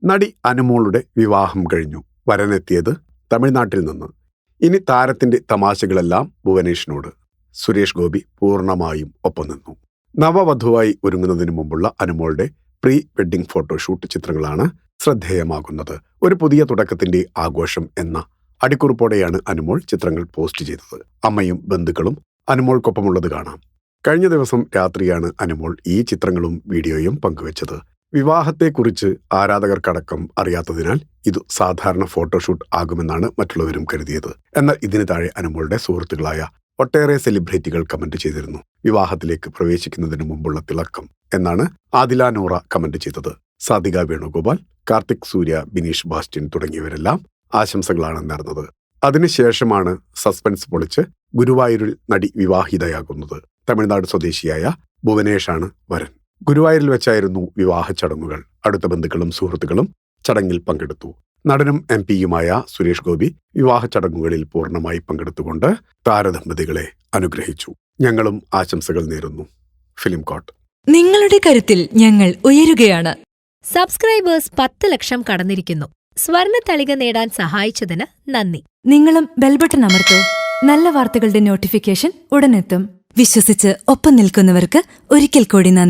നടി അനുമോളുടെ വിവാഹം കഴിഞ്ഞു. വരനെത്തിയത് തമിഴ്നാട്ടിൽ നിന്ന്. ഇനി താരത്തിന്റെ തമാശകളെല്ലാം ഭുവനേഷിനോട്. സുരേഷ് ഗോപി പൂർണ്ണമായും ഒപ്പം നിന്നു. നവവധുവായി ഒരുങ്ങുന്നതിന് മുമ്പുള്ള അനുമോളുടെ പ്രീ വെഡ്ഡിംഗ് ഫോട്ടോഷൂട്ട് ചിത്രങ്ങളാണ് ശ്രദ്ധേയമാകുന്നത്. ഒരു പുതിയ തുടക്കത്തിന്റെ ആഘോഷം എന്ന അടിക്കുറിപ്പോടെയാണ് അനുമോൾ ചിത്രങ്ങൾ പോസ്റ്റ് ചെയ്തത്. അമ്മയും ബന്ധുക്കളും അനുമോൾക്കൊപ്പമുള്ളത് കാണാം. കഴിഞ്ഞ ദിവസം രാത്രിയാണ് അനുമോൾ ഈ ചിത്രങ്ങളും വീഡിയോയും പങ്കുവച്ചത്. വിവാഹത്തെക്കുറിച്ച് ആരാധകർക്കടക്കം അറിയാത്തതിനാൽ ഇത് സാധാരണ ഫോട്ടോഷൂട്ട് ആകുമെന്നാണ് മറ്റുള്ളവരും കരുതിയത്. എന്നാൽ ഇതിന് താഴെ അനുമോളുടെ സുഹൃത്തുക്കളായ ഒട്ടേറെ സെലിബ്രിറ്റികൾ കമന്റ് ചെയ്തിരുന്നു. വിവാഹത്തിലേക്ക് പ്രവേശിക്കുന്നതിന് മുമ്പുള്ള തിളക്കം എന്നാണ് ആദില നൂറ കമന്റ് ചെയ്തത്. സാധിക വേണുഗോപാൽ, കാർത്തിക് സൂര്യ, ബിനീഷ് ബാസ്റ്റിൻ തുടങ്ങിയവരെല്ലാം ആശംസകളാണ് നേർന്നത്. അതിനുശേഷമാണ് സസ്പെൻസ് പൊളിച്ച് ഗുരുവായൂരിൽ നടി വിവാഹിതയാകുന്നത്. തമിഴ്നാട് സ്വദേശിയായ ഭുവനേഷാണ് വരൻ. ഗുരുവായൂരിൽ വെച്ചായിരുന്നു വിവാഹ ചടങ്ങുകൾ. അടുത്ത ബന്ധുക്കളും സുഹൃത്തുക്കളും ചടങ്ങിൽ പങ്കെടുത്തു. നടനും MP-യുമായ സുരേഷ് ഗോപി വിവാഹ ചടങ്ങുകളിൽ പൂർണ്ണമായി പങ്കെടുത്തുകൊണ്ട് താരദമ്പതികളെ അനുഗ്രഹിച്ചു. ഞങ്ങളും ആശംസകൾ നേരുന്നു. ഫിലിം കോട്ട്. നിങ്ങളുടെ കരുത്തിൽ ഞങ്ങൾ ഉയരുകയാണ്. സബ്സ്ക്രൈബേഴ്സ് 10 ലക്ഷം കടന്നിരിക്കുന്നു. സ്വർണ്ണ തളിക നേടാൻ സഹായിച്ചതിന് നന്ദി. നിങ്ങളും ബെൽബട്ടൺ അമർത്തോ. നല്ല വാർത്തകളുടെ നോട്ടിഫിക്കേഷൻ ഉടനെത്തും. വിശ്വസിച്ച് ഒപ്പം നിൽക്കുന്നവർക്ക് ഒരിക്കൽ കൂടി നന്ദി.